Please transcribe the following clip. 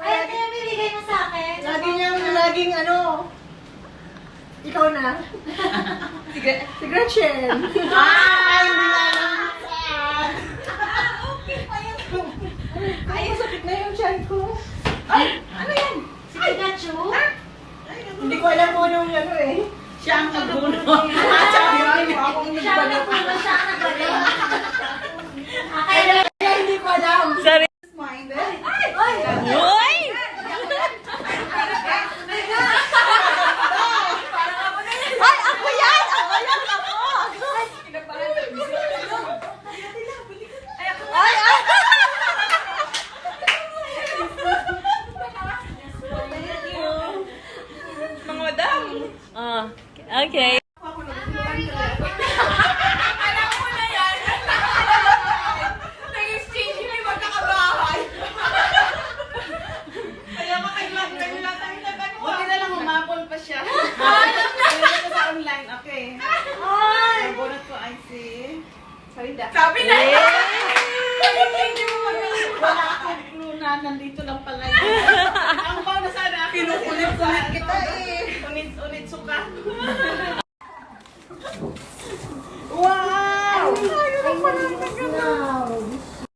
Ay, kaya binigay mo sa akin. Laging ano, ikaw na. Si Gretchen. Ay, hindi na alam saan. Ay, sakit na yung tiyan ko. Ay, ano yan? Si Pikachu? Hindi ko alam kung anong ano eh. Siya ang nagbuno. Akong Siya ang nagbalo. nagpuno, siya ang nagaling. Kaya hindi ko alam. Sorry. Ay! Uy! Ay, ako yan! Ako yan! Ako! Ay, ay! Mga madam. Ah, okay. Buti na lang humapol pa siya. Pinili ko sa online. Okay. Ang bunot ko ay si Farida. Sabi na! Wala akong clue na nandito lang pala yun. Ang baw na sana. Pinukulit-kulit kita eh. Unit suka.